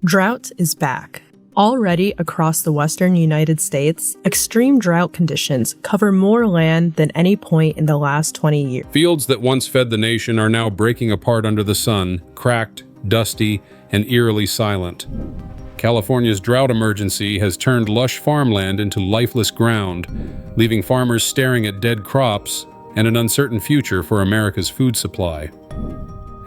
Drought is back. Already across the western United States, extreme drought conditions cover more land than any point in the last 20 years. Fields that once fed the nation are now breaking apart under the sun, cracked, dusty, and eerily silent. California's drought emergency has turned lush farmland into lifeless ground, leaving farmers staring at dead crops and an uncertain future for America's food supply.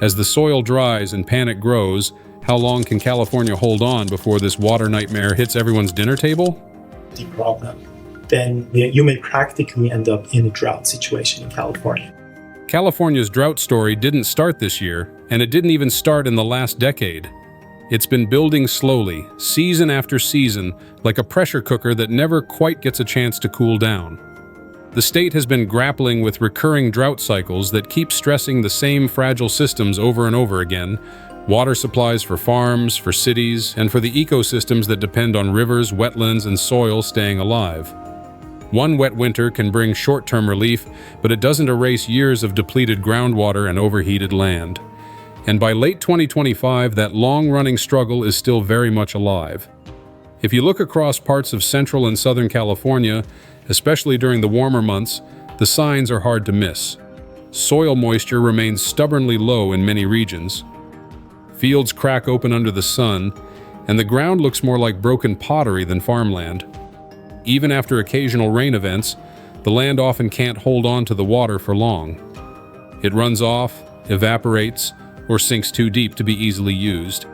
As the soil dries and panic grows, how long can California hold on before this water nightmare hits everyone's dinner table? The problem, then you may practically end up in a drought situation in California. California's drought story didn't start this year, and it didn't even start in the last decade. It's been building slowly, season after season, like a pressure cooker that never quite gets a chance to cool down. The state has been grappling with recurring drought cycles that keep stressing the same fragile systems over and over again: water supplies for farms, for cities, and for the ecosystems that depend on rivers, wetlands, and soil staying alive. One wet winter can bring short-term relief, but it doesn't erase years of depleted groundwater and overheated land. And by late 2025, that long-running struggle is still very much alive. If you look across parts of central and southern California, especially during the warmer months, the signs are hard to miss. Soil moisture remains stubbornly low in many regions. Fields crack open under the sun, and the ground looks more like broken pottery than farmland. Even after occasional rain events, the land often can't hold on to the water for long. It runs off, evaporates, or sinks too deep to be easily used.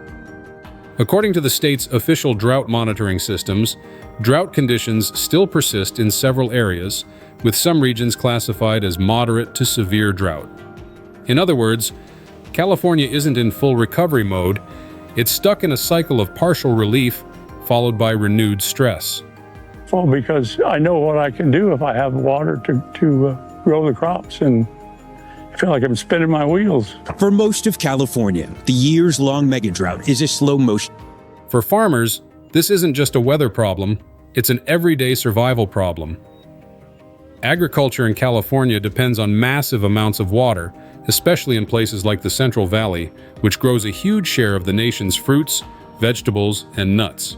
According to the state's official drought monitoring systems, drought conditions still persist in several areas, with some regions classified as moderate to severe drought. In other words, California isn't in full recovery mode, it's stuck in a cycle of partial relief followed by renewed stress. Well, because I know what I can do if I have water to grow the crops, and I feel like I'm spinning my wheels. For most of California, the years-long megadrought is a slow motion. For farmers, this isn't just a weather problem, it's an everyday survival problem. Agriculture in California depends on massive amounts of water, especially in places like the Central Valley, which grows a huge share of the nation's fruits, vegetables, and nuts.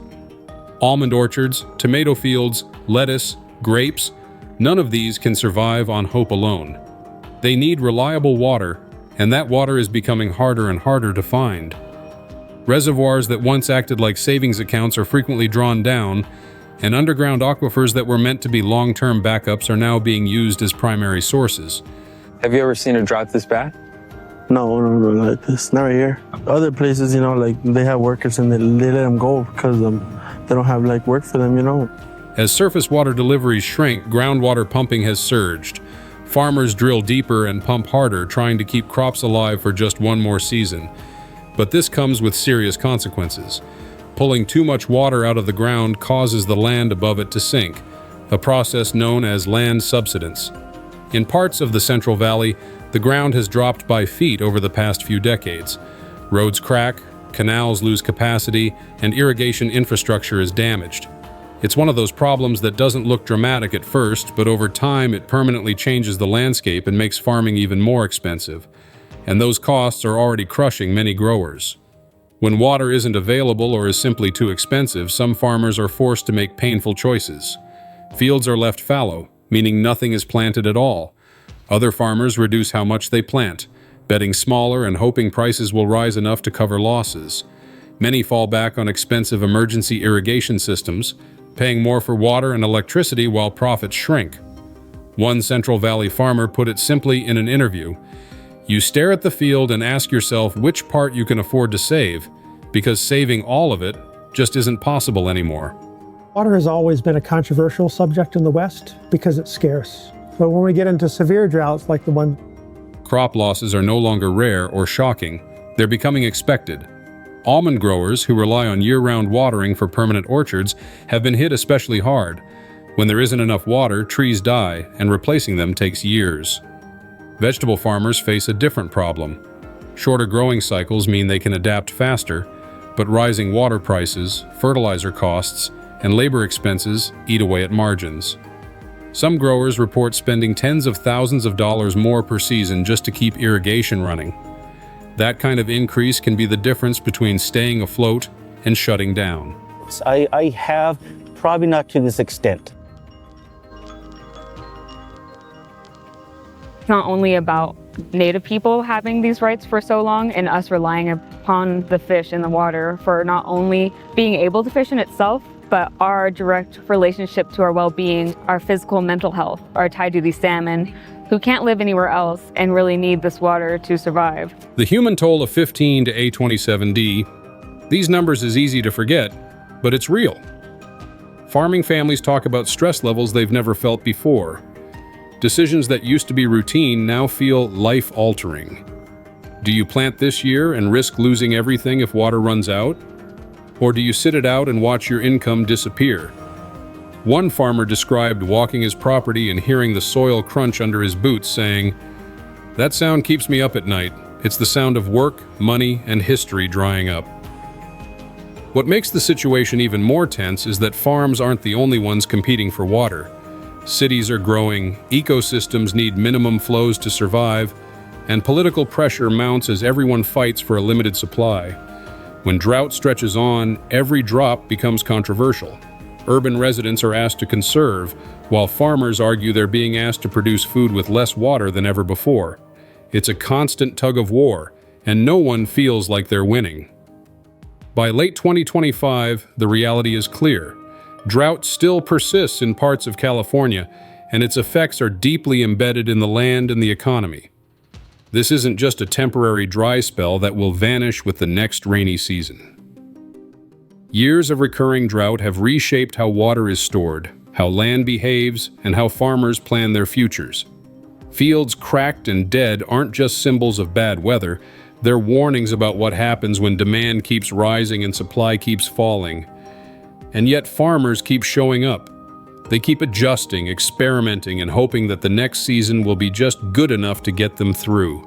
Almond orchards, tomato fields, lettuce, grapes, none of these can survive on hope alone. They need reliable water, and that water is becoming harder and harder to find. Reservoirs that once acted like savings accounts are frequently drawn down, and underground aquifers that were meant to be long-term backups are now being used as primary sources. Have you ever seen a drought this bad? No, like this, not right here. Other places, like they have workers and they let them go because they don't have like work for them, As surface water deliveries shrink, groundwater pumping has surged. Farmers drill deeper and pump harder, trying to keep crops alive for just one more season. But this comes with serious consequences. Pulling too much water out of the ground causes the land above it to sink, a process known as land subsidence. In parts of the Central Valley, the ground has dropped by feet over the past few decades. Roads crack, canals lose capacity, and irrigation infrastructure is damaged. It's one of those problems that doesn't look dramatic at first, but over time it permanently changes the landscape and makes farming even more expensive. And those costs are already crushing many growers. When water isn't available or is simply too expensive, some farmers are forced to make painful choices. Fields are left fallow, meaning nothing is planted at all. Other farmers reduce how much they plant, betting smaller and hoping prices will rise enough to cover losses. Many fall back on expensive emergency irrigation systems, paying more for water and electricity while profits shrink. One Central Valley farmer put it simply in an interview: "You stare at the field and ask yourself which part you can afford to save, because saving all of it just isn't possible anymore." Water has always been a controversial subject in the West because it's scarce. But when we get into severe droughts like the one, crop losses are no longer rare or shocking. They're becoming expected. Almond growers who rely on year-round watering for permanent orchards have been hit especially hard. When there isn't enough water, trees die, and replacing them takes years. Vegetable farmers face a different problem. Shorter growing cycles mean they can adapt faster, but rising water prices, fertilizer costs, and labor expenses eat away at margins. Some growers report spending tens of thousands of dollars more per season just to keep irrigation running. That kind of increase can be the difference between staying afloat and shutting down. I have, probably not to this extent. It's not only about Native people having these rights for so long and us relying upon the fish in the water for not only being able to fish in itself, but our direct relationship to our well-being, our physical and mental health are tied to these salmon who can't live anywhere else and really need this water to survive. The human toll of 15 to A27D, these numbers is easy to forget, but it's real. Farming families talk about stress levels they've never felt before. Decisions that used to be routine now feel life-altering. Do you plant this year and risk losing everything if water runs out? Or do you sit it out and watch your income disappear? One farmer described walking his property and hearing the soil crunch under his boots, saying, "That sound keeps me up at night. It's the sound of work, money, and history drying up." What makes the situation even more tense is that farms aren't the only ones competing for water. Cities are growing, ecosystems need minimum flows to survive, and political pressure mounts as everyone fights for a limited supply. When drought stretches on, every drop becomes controversial. Urban residents are asked to conserve, while farmers argue they're being asked to produce food with less water than ever before. It's a constant tug of war, and no one feels like they're winning. By late 2025, the reality is clear. Drought still persists in parts of California, and its effects are deeply embedded in the land and the economy. This isn't just a temporary dry spell that will vanish with the next rainy season. Years of recurring drought have reshaped how water is stored, how land behaves, and how farmers plan their futures. Fields cracked and dead aren't just symbols of bad weather, they're warnings about what happens when demand keeps rising and supply keeps falling. And yet farmers keep showing up. They keep adjusting, experimenting, and hoping that the next season will be just good enough to get them through.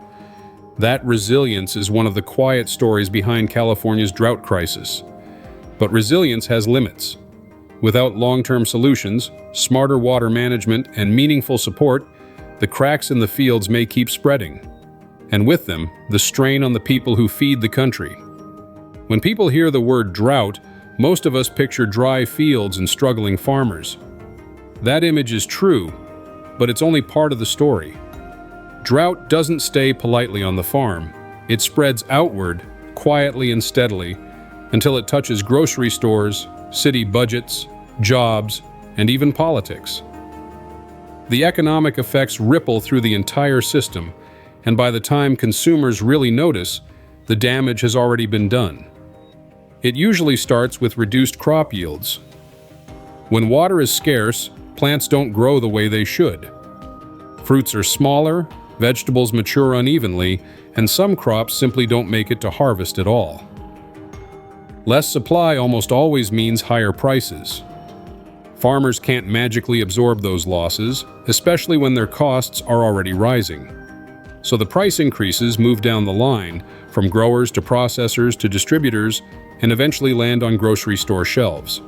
That resilience is one of the quiet stories behind California's drought crisis. But resilience has limits. Without long-term solutions, smarter water management, and meaningful support, the cracks in the fields may keep spreading. And with them, the strain on the people who feed the country. When people hear the word drought, most of us picture dry fields and struggling farmers. That image is true, but it's only part of the story. Drought doesn't stay politely on the farm. It spreads outward, quietly and steadily, until it touches grocery stores, city budgets, jobs, and even politics. The economic effects ripple through the entire system, and by the time consumers really notice, the damage has already been done. It usually starts with reduced crop yields. When water is scarce, plants don't grow the way they should. Fruits are smaller, vegetables mature unevenly, and some crops simply don't make it to harvest at all. Less supply almost always means higher prices. Farmers can't magically absorb those losses, especially when their costs are already rising. So the price increases move down the line, from growers to processors to distributors, and eventually land on grocery store shelves.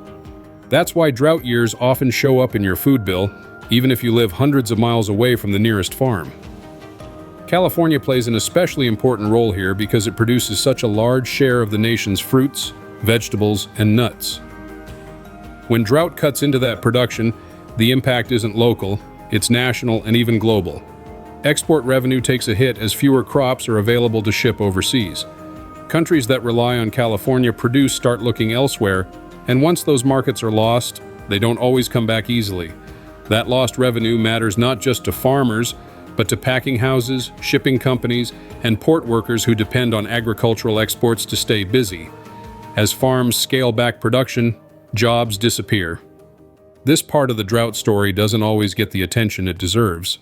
That's why drought years often show up in your food bill, even if you live hundreds of miles away from the nearest farm. California plays an especially important role here because it produces such a large share of the nation's fruits, vegetables, and nuts. When drought cuts into that production, the impact isn't local, it's national and even global. Export revenue takes a hit as fewer crops are available to ship overseas. Countries that rely on California produce start looking elsewhere, and once those markets are lost, they don't always come back easily. That lost revenue matters not just to farmers, but to packing houses, shipping companies, and port workers who depend on agricultural exports to stay busy. As farms scale back production, jobs disappear. This part of the drought story doesn't always get the attention it deserves.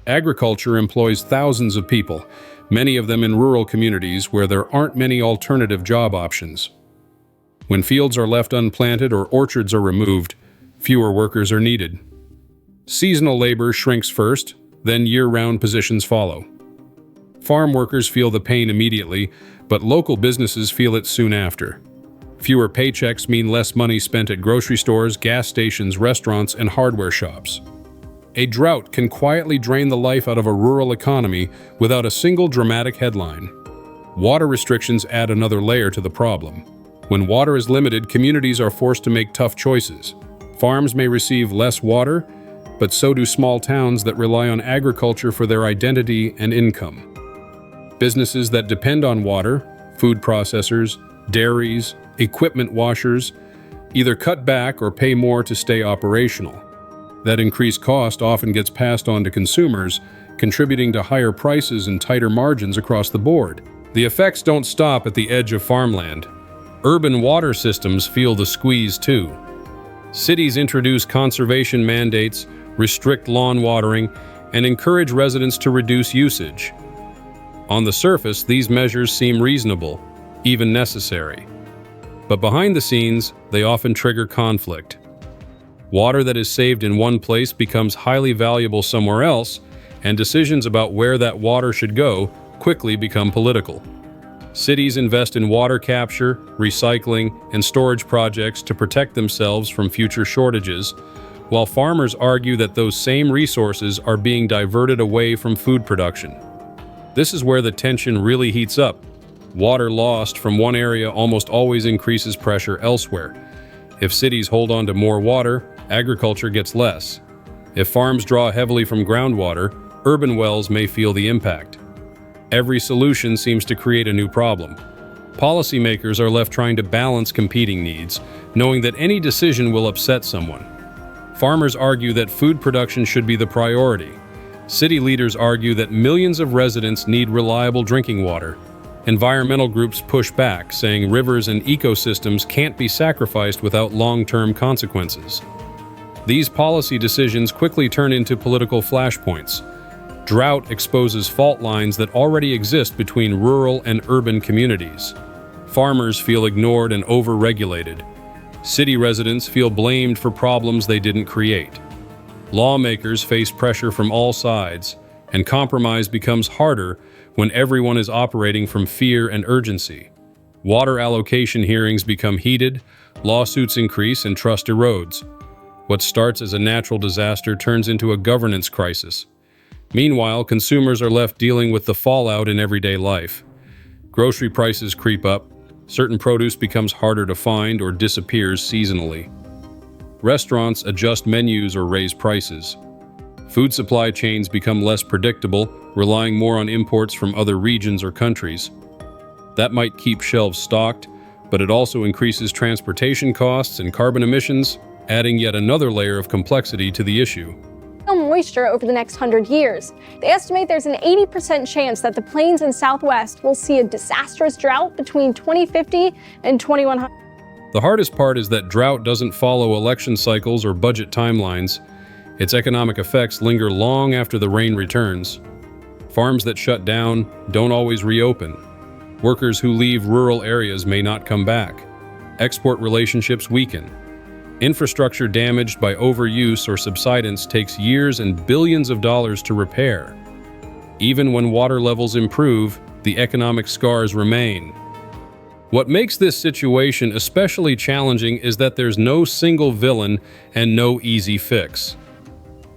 Agriculture employs thousands of people, many of them in rural communities where there aren't many alternative job options. When fields are left unplanted or orchards are removed, fewer workers are needed. Seasonal labor shrinks first, then year-round positions follow. Farm workers feel the pain immediately, but local businesses feel it soon after. Fewer paychecks mean less money spent at grocery stores, gas stations, restaurants, and hardware shops. A drought can quietly drain the life out of a rural economy without a single dramatic headline. Water restrictions add another layer to the problem. When water is limited, communities are forced to make tough choices. Farms may receive less water, but so do small towns that rely on agriculture for their identity and income. Businesses that depend on water, food processors, dairies, equipment washers, either cut back or pay more to stay operational. That increased cost often gets passed on to consumers, contributing to higher prices and tighter margins across the board. The effects don't stop at the edge of farmland. Urban water systems feel the squeeze too. Cities introduce conservation mandates, restrict lawn watering, and encourage residents to reduce usage. On the surface, these measures seem reasonable, even necessary. But behind the scenes, they often trigger conflict. Water that is saved in one place becomes highly valuable somewhere else, and decisions about where that water should go quickly become political. Cities invest in water capture, recycling, and storage projects to protect themselves from future shortages, while farmers argue that those same resources are being diverted away from food production. This is where the tension really heats up. Water lost from one area almost always increases pressure elsewhere. If cities hold on to more water, agriculture gets less. If farms draw heavily from groundwater, urban wells may feel the impact. Every solution seems to create a new problem. Policymakers are left trying to balance competing needs, knowing that any decision will upset someone. Farmers argue that food production should be the priority. City leaders argue that millions of residents need reliable drinking water. Environmental groups push back, saying rivers and ecosystems can't be sacrificed without long-term consequences. These policy decisions quickly turn into political flashpoints. Drought exposes fault lines that already exist between rural and urban communities. Farmers feel ignored and over-regulated. City residents feel blamed for problems they didn't create. Lawmakers face pressure from all sides, and compromise becomes harder when everyone is operating from fear and urgency. Water allocation hearings become heated, lawsuits increase, and trust erodes. What starts as a natural disaster turns into a governance crisis. Meanwhile, consumers are left dealing with the fallout in everyday life. Grocery prices creep up, certain produce becomes harder to find or disappears seasonally. Restaurants adjust menus or raise prices. Food supply chains become less predictable, relying more on imports from other regions or countries. That might keep shelves stocked, but it also increases transportation costs and carbon emissions, adding yet another layer of complexity to the issue. Moisture over the next 100 years. They estimate there's an 80% chance that the plains and Southwest will see a disastrous drought between 2050 and 2100. The hardest part is that drought doesn't follow election cycles or budget timelines. Its economic effects linger long after the rain returns. Farms that shut down don't always reopen. Workers who leave rural areas may not come back. Export relationships weaken. Infrastructure damaged by overuse or subsidence takes years and billions of dollars to repair. Even when water levels improve, the economic scars remain. What makes this situation especially challenging is that there's no single villain and no easy fix.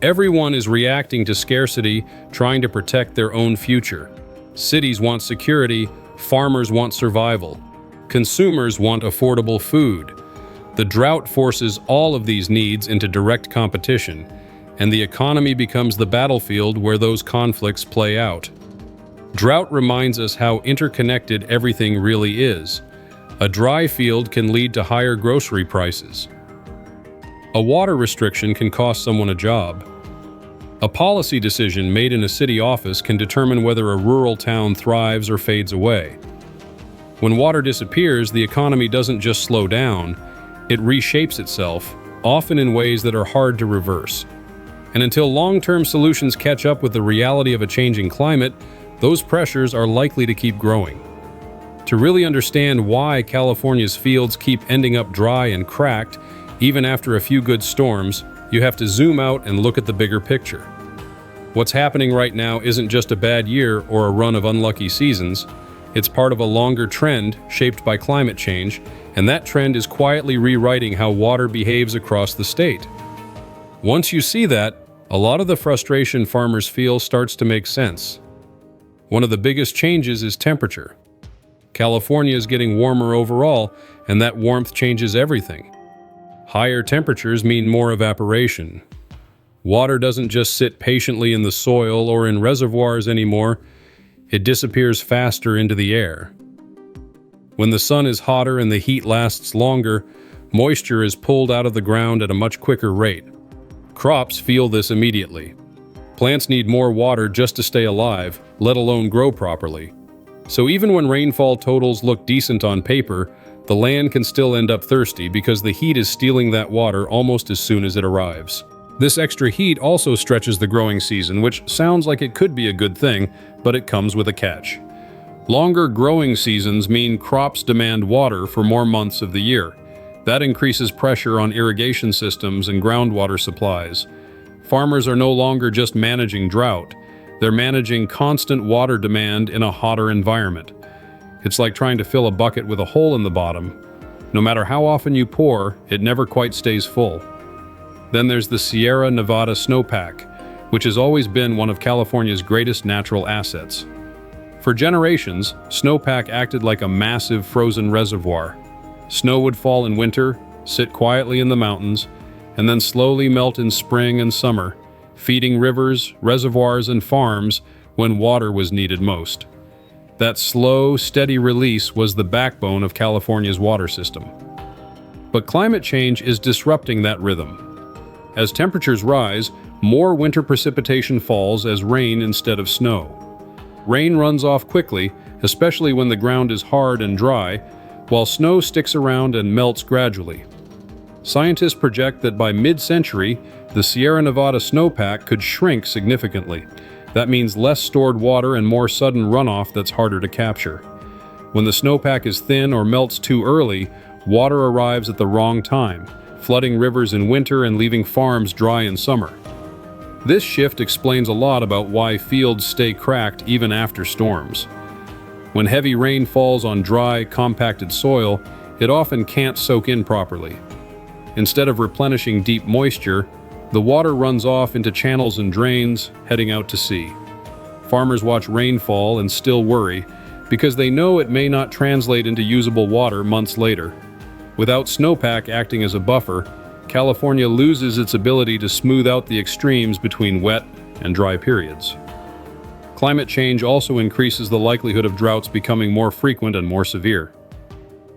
Everyone is reacting to scarcity, trying to protect their own future. Cities want security, farmers want survival. Consumers want affordable food. The drought forces all of these needs into direct competition, and the economy becomes the battlefield where those conflicts play out. Drought reminds us how interconnected everything really is. A dry field can lead to higher grocery prices. A water restriction can cost someone a job. A policy decision made in a city office can determine whether a rural town thrives or fades away. When water disappears, the economy doesn't just slow down, it reshapes itself, often in ways that are hard to reverse. And until long-term solutions catch up with the reality of a changing climate, those pressures are likely to keep growing. To really understand why California's fields keep ending up dry and cracked, even after a few good storms, you have to zoom out and look at the bigger picture. What's happening right now isn't just a bad year or a run of unlucky seasons. It's part of a longer trend shaped by climate change, and that trend is quietly rewriting how water behaves across the state. Once you see that, a lot of the frustration farmers feel starts to make sense. One of the biggest changes is temperature. California is getting warmer overall, And that warmth changes everything. Higher temperatures mean more evaporation. Water doesn't just sit patiently in the soil or in reservoirs anymore, it disappears faster into the air. When the sun is hotter and the heat lasts longer, moisture is pulled out of the ground at a much quicker rate. Crops feel this immediately. Plants need more water just to stay alive, let alone grow properly. So even when rainfall totals look decent on paper, the land can still end up thirsty because the heat is stealing that water almost as soon as it arrives. This extra heat also stretches the growing season, which sounds like it could be a good thing, but it comes with a catch. Longer growing seasons mean crops demand water for more months of the year. That increases pressure on irrigation systems and groundwater supplies. Farmers are no longer just managing drought, they're managing constant water demand in a hotter environment. It's like trying to fill a bucket with a hole in the bottom. No matter how often you pour, it never quite stays full. Then there's the Sierra Nevada snowpack, which has always been one of California's greatest natural assets. For generations, snowpack acted like a massive frozen reservoir. Snow would fall in winter, sit quietly in the mountains, and then slowly melt in spring and summer, feeding rivers, reservoirs, and farms when water was needed most. That slow, steady release was the backbone of California's water system. But climate change is disrupting that rhythm. As temperatures rise, more winter precipitation falls as rain instead of snow. Rain runs off quickly, especially when the ground is hard and dry, while snow sticks around and melts gradually. Scientists project that by mid-century, the Sierra Nevada snowpack could shrink significantly. That means less stored water and more sudden runoff that's harder to capture. When the snowpack is thin or melts too early, water arrives at the wrong time, flooding rivers in winter and leaving farms dry in summer. This shift explains a lot about why fields stay cracked even after storms. When heavy rain falls on dry, compacted soil, it often can't soak in properly. Instead of replenishing deep moisture, the water runs off into channels and drains, heading out to sea. Farmers watch rainfall and still worry, because they know it may not translate into usable water months later. Without snowpack acting as a buffer, California loses its ability to smooth out the extremes between wet and dry periods. Climate change also increases the likelihood of droughts becoming more frequent and more severe.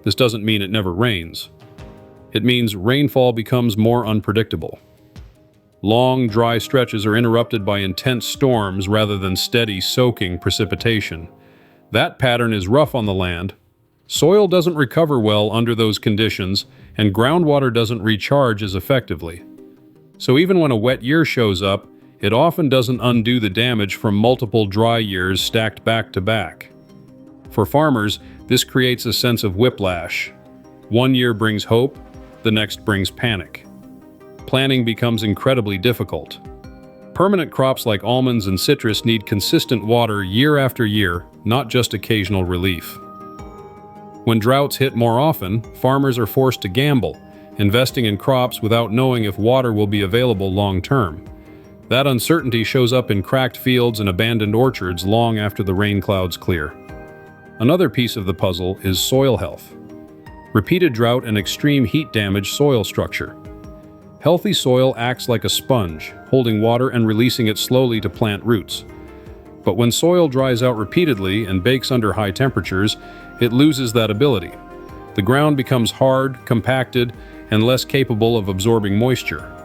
This doesn't mean it never rains. It means rainfall becomes more unpredictable. Long, dry stretches are interrupted by intense storms rather than steady, soaking precipitation. That pattern is rough on the land. Soil doesn't recover well under those conditions, and groundwater doesn't recharge as effectively. So even when a wet year shows up, it often doesn't undo the damage from multiple dry years stacked back to back. For farmers, this creates a sense of whiplash. One year brings hope, the next brings panic. Planning becomes incredibly difficult. Permanent crops like almonds and citrus need consistent water year after year, not just occasional relief. When droughts hit more often, farmers are forced to gamble, investing in crops without knowing if water will be available long term. That uncertainty shows up in cracked fields and abandoned orchards long after the rain clouds clear. Another piece of the puzzle is soil health. Repeated drought and extreme heat damage soil structure. Healthy soil acts like a sponge, holding water and releasing it slowly to plant roots. But when soil dries out repeatedly and bakes under high temperatures, it loses that ability. The ground becomes hard, compacted, and less capable of absorbing moisture.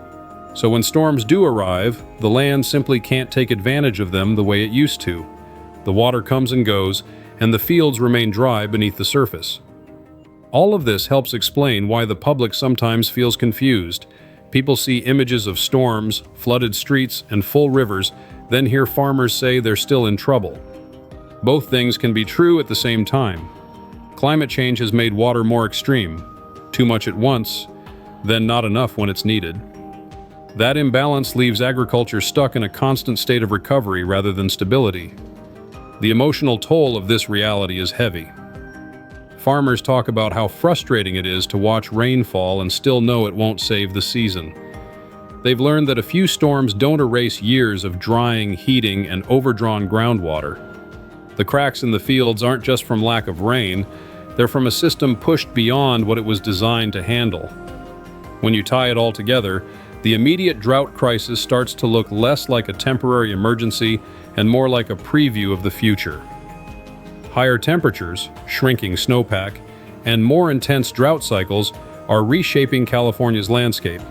So when storms do arrive, the land simply can't take advantage of them the way it used to. The water comes and goes, and the fields remain dry beneath the surface. All of this helps explain why the public sometimes feels confused. People see images of storms, flooded streets, and full rivers, then hear farmers say they're still in trouble. Both things can be true at the same time. Climate change has made water more extreme, too much at once, then not enough when it's needed. That imbalance leaves agriculture stuck in a constant state of recovery rather than stability. The emotional toll of this reality is heavy. Farmers talk about how frustrating it is to watch rain fall and still know it won't save the season. They've learned that a few storms don't erase years of drying, heating, and overdrawn groundwater. The cracks in the fields aren't just from lack of rain, They're from a system pushed beyond what it was designed to handle. When you tie it all together, the immediate drought crisis starts to look less like a temporary emergency and more like a preview of the future. Higher temperatures, shrinking snowpack, and more intense drought cycles are reshaping California's landscape.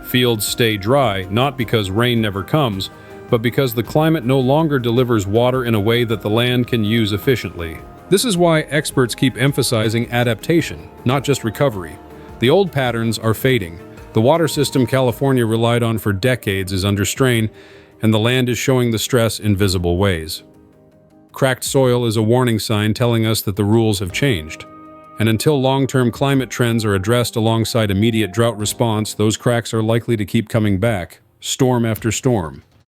Fields stay dry not because rain never comes, but because the climate no longer delivers water in a way that the land can use efficiently. This is why experts keep emphasizing adaptation, not just recovery. The old patterns are fading. The water system California relied on for decades is under strain, and the land is showing the stress in visible ways. Cracked soil is a warning sign telling us that the rules have changed. And until long-term climate trends are addressed alongside immediate drought response, those cracks are likely to keep coming back, storm after storm.